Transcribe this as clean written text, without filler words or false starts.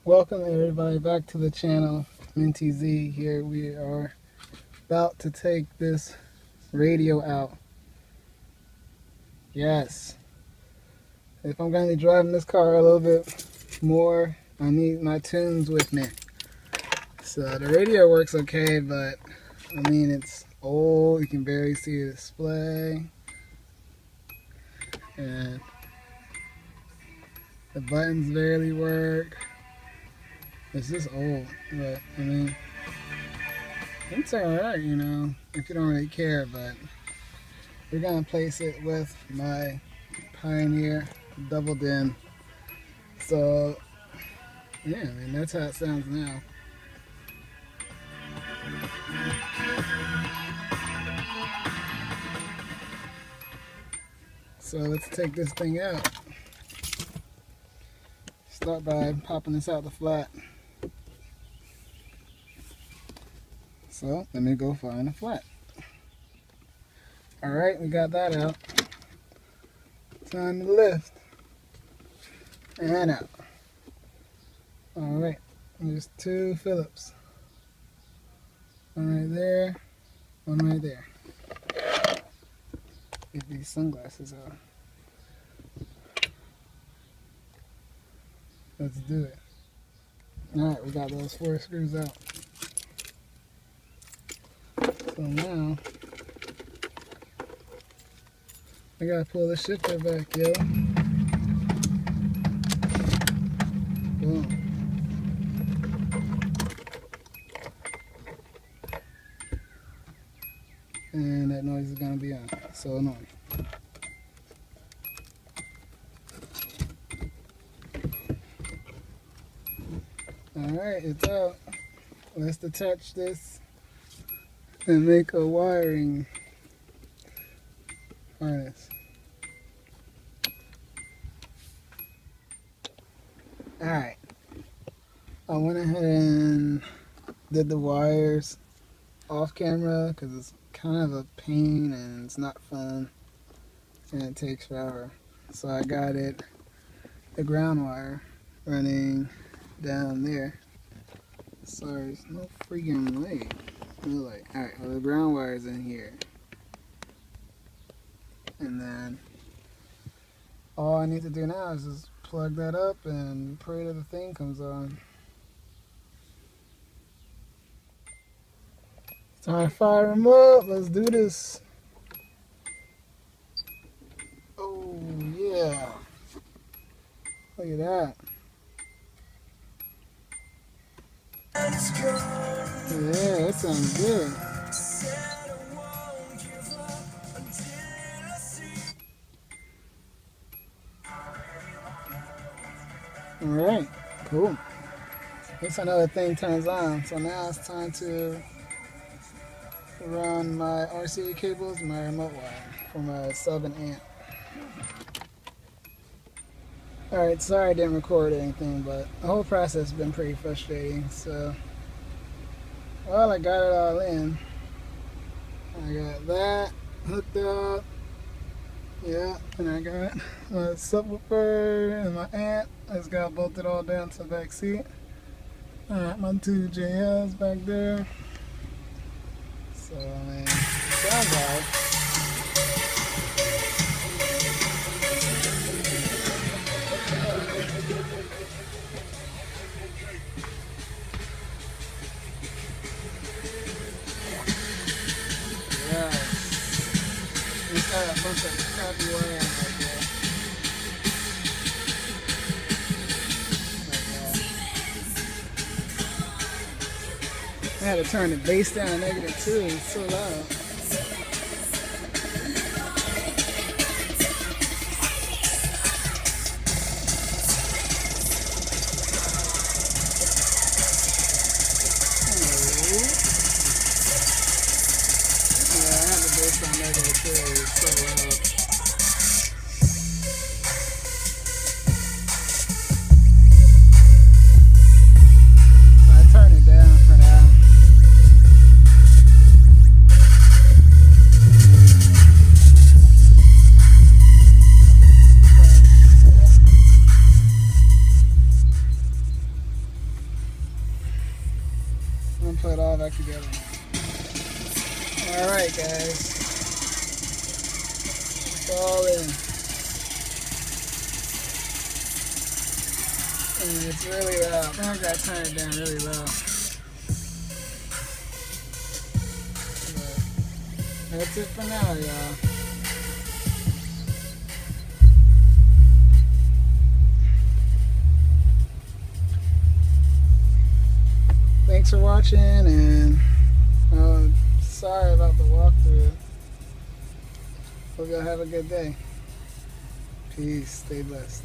Welcome everybody back to the channel. Minty Z here. We are about to take this radio out. Yes. If I'm going to be driving this car a little bit more, I need my tunes with me. So the radio works okay, but I mean it's old. You can barely see the display. And the buttons barely work. It's just old, but I mean, it's alright, you know, if you don't really care. But we're gonna place it with my Pioneer double din. So yeah, I mean, that's how it sounds now. So let's take this thing out. Start by popping this out the flat. So let me go find a flat. Alright, we got that out. Time to lift. And out. Alright, there's two Phillips. One right there, one right there. Get these sunglasses out. Let's do it. Alright, we got those 4 screws out. So now, I gotta pull the shifter back, yo. Boom. And that noise is gonna be on. So annoying. Alright, it's out. Let's detach this and make a wiring harness. Alright, I went ahead and did the wires off camera because it's kind of a pain and it's not fun and it takes forever. So I got it, the ground wire running down there. Sorry, there's no freaking light. No light. Alright, well the ground wire is in here. And then all I need to do now is just plug that up and pray that the thing comes on. Time to fire them up. Let's do this. Oh yeah. Look at that. Yeah, that sounds good. Alright, cool. Looks like another thing turns on. So now it's time to run my RCA cables and my remote wire for my 7 amp. Alright, sorry I didn't record anything, but the whole process has been pretty frustrating. So, well, I got it all in. I got that hooked up. Yeah, and I got my subwoofer and my amp. I just got bolted all down to the back seat. Alright, my 2 JLs back there. So, I mean, sounds alright. Yeah. It's got a bunch of crappy wiring right there. I had to turn the bass down to -2, it's so loud. Yeah, I had the bass down -2, it's so loud. So I turned it down for now. all back together now. Alright guys, it's all in. And it's really loud. I think I gotta turn it down really low. But that's it for now, y'all. Thanks for watching, and sorry about the walkthrough. Hope y'all have a good day. Peace. Stay blessed.